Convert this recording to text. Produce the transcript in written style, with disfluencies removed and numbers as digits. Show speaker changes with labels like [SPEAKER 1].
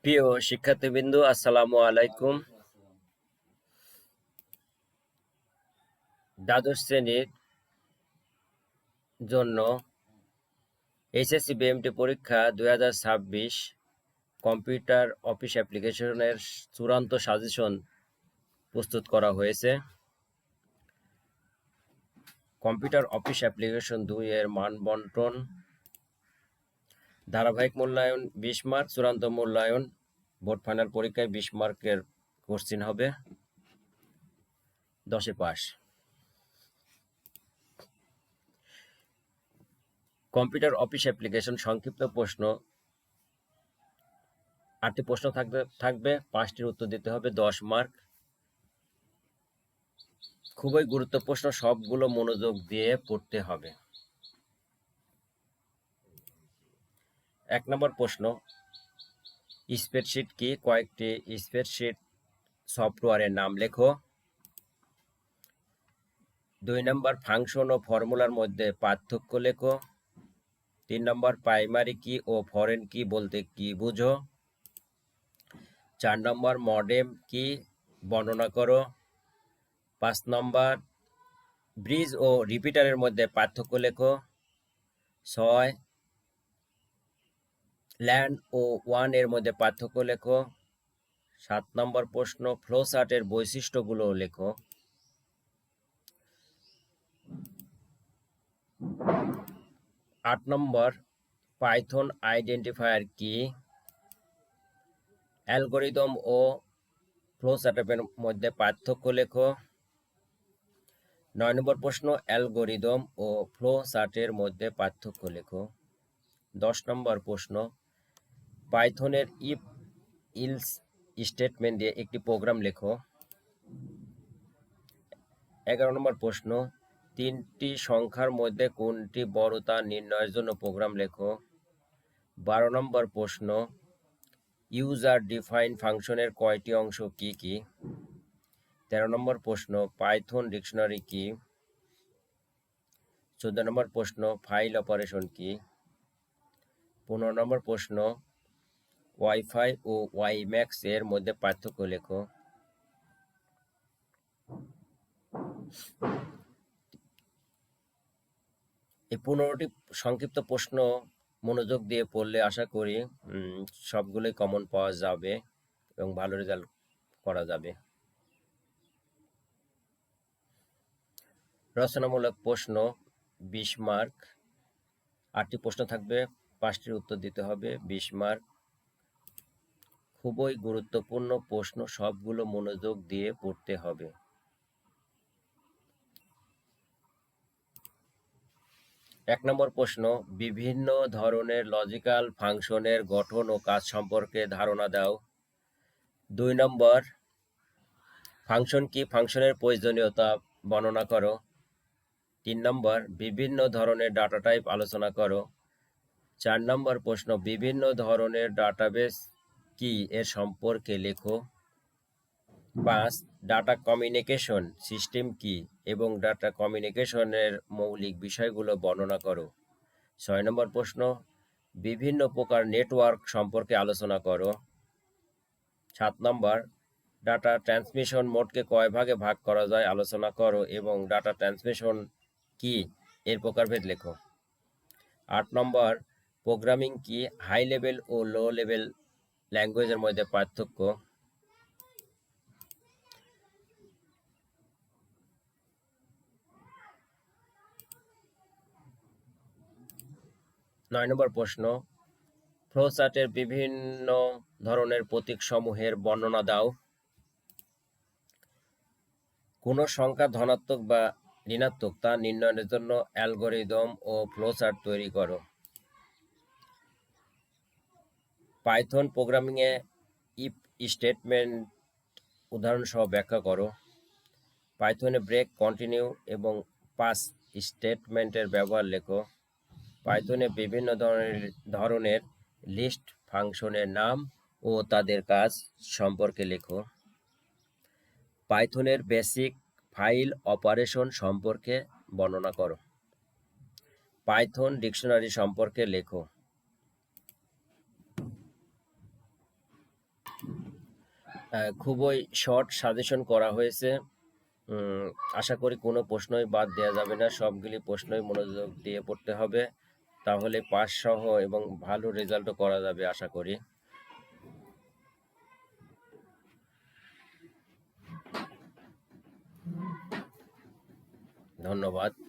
[SPEAKER 1] প্রিয় শিক্ষার্থীবৃন্দু, আসসালামু আলাইকুম। দ্বাদশ শ্রেণীর জন্য এইচএসসি বিএমটি পরীক্ষা 2026 কম্পিউটার অফিস অ্যাপ্লিকেশনের চূড়ান্ত সাজেশন প্রস্তুত করা হয়েছে। কম্পিউটার অফিস অ্যাপ্লিকেশন 2 এর মান বন্টন, ধারাবাহিক মূল্যায়ন 20 মার্ক, চূড়ান্ত মূল্যায়ন বোর্ড ফাইনাল পরীক্ষায় 20 মার্কের কোশ্চিন হবে, 10-এ পাস। কম্পিউটার অফিস অ্যাপ্লিকেশন সংক্ষিপ্ত প্রশ্ন, 8টি প্রশ্ন থাকবে, 5টির উত্তর দিতে হবে, 10 মার্ক। খুবই গুরুত্বপূর্ণ প্রশ্ন, সবগুলো মনোযোগ দিয়ে পড়তে হবে। 1 নম্বর প্রশ্ন, স্প্রেডশিট কি? কয়েকটি স্প্রেডশিট সফটওয়্যারের নাম লেখো। 2 নম্বর, ফাংশন ও ফর্মুলার মধ্যে পার্থক্য লেখো। 3 নম্বর, প্রাইমারি কি ও ফরেন কি বলতে কি বুঝো। 4 নম্বর, মডেম কি বর্ণনা করো। 5 নম্বর, ব্রিজ ও রিপিটারের মধ্যে পার্থক্য লেখো। 6, ল্যান ও ওয়ান এর মধ্যে পার্থক্য লেখো। 7 নম্বর প্রশ্ন, ফ্লো চার্টের বৈশিষ্ট্যগুলো লেখো। 8 নম্বর, পাইথন আইডেন্টিফায়ার কি? অ্যালগরিদম ও ফ্লো চার্টের মধ্যে পার্থক্য লেখো। 9 নম্বর প্রশ্ন, অ্যালগরিদম ও ফ্লো চার্টের মধ্যে পার্থক্য লেখো। 10 নম্বর প্রশ্ন, পাইথনের ইফ ইলস স্টেটমেন্ট দিয়ে একটি প্রোগ্রাম লেখো। 11 নম্বর প্রশ্ন, 3টি সংখ্যার মধ্যে কোনটি বড় তা নির্ণয়ের জন্য প্রোগ্রাম লেখো। 12 নম্বর প্রশ্ন, ইউজার ডিফাইন ফাংশনের কয়টি অংশ কি কি? 13 নম্বর প্রশ্ন, পাইথন ডিকশনারি কি? 14 নম্বর প্রশ্ন, ফাইল অপারেশন কি? 15 নম্বর প্রশ্ন, ওয়াইফাই ও ওয়াইম্যাক্স এর মধ্যে পার্থক্য লেখো। এই 15টি সংক্ষিপ্ত প্রশ্ন মনোযোগ দিয়ে পড়লে আশা করি সবগুলোই কমন পাওয়া যাবে এবং ভালো রেজাল্ট করা যাবে। রচনামূলক প্রশ্ন 20 মার্ক, 8টি প্রশ্ন থাকবে, 5টির উত্তর দিতে হবে, 20 মার্ক। খুবই গুরুত্বপূর্ণ প্রশ্ন, সবগুলো মনোযোগ দিয়ে পড়তে হবে। 1 নম্বর প্রশ্ন, বিভিন্ন ধরনের লজিক্যাল ফাংশনের গঠন ও কাজ সম্পর্কে ধারণা দাও। 2 নম্বর, ফাংশন কি? ফাংশনের প্রয়োজনীয়তা বর্ণনা করো। 3 নম্বর, বিভিন্ন ধরনের ডাটা টাইপ আলোচনা করো। 4 নম্বর প্রশ্ন, বিভিন্ন ধরনের ডাটাবেস কি এর সম্পর্কে লেখো। 5, ডাটা কমিউনিকেশন সিস্টেম কি এবং ডাটা কমিউনিকেশনের মৌলিক বিষয়গুলো বর্ণনা করো। 6 নম্বর প্রশ্ন, বিভিন্ন প্রকার নেটওয়ার্ক সম্পর্কে আলোচনা করো। 7 নম্বর, ডাটা ট্রান্সমিশন মোডকে কয় ভাগে ভাগ করা যায় আলোচনা করো এবং ডাটা ট্রান্সমিশন কি এর প্রকারভেদ লেখো। 8 নম্বর, প্রোগ্রামিং কি? হাই লেভেল ও লো লেভেল ল্যাঙ্গুয়েজের মধ্যে পার্থক্য। 9 নম্বর প্রশ্ন, ফ্লোচার্টের বিভিন্ন ধরনের প্রতীকসমূহের বর্ণনা দাও। কোন সংখ্যা ধনাত্মক বা ঋণাত্মক তা নির্ণয়ের জন্য অ্যালগরিদম ও ফ্লোচার্ট তৈরি করো। পাইথন প্রোগ্রামিংয়ে ইফ স্টেটমেন্ট উদাহরণ সহ ব্যাখ্যা করো। পাইথনে ব্রেক, কন্টিনিউ এবং পাস স্টেটমেন্টের ব্যবহার লেখো। পাইথনে বিভিন্ন ধরনের লিস্ট ফাংশনের নাম ও তাদের কাজ সম্পর্কে লেখো। পাইথনের বেসিক ফাইল অপারেশন সম্পর্কে বর্ণনা করো। পাইথন ডিকশনারি সম্পর্কে লেখো। খুবই শর্ট সাজেশন করা হয়েছে। উম, আশা করি কোনো প্রশ্নই বাদ দেওয়া যাবে না, সবগুলি প্রশ্নই মনোযোগ দিয়ে পড়তে হবে, তাহলে পাস সহ এবং ভালো রেজাল্টও করা যাবে আশা করি। ধন্যবাদ।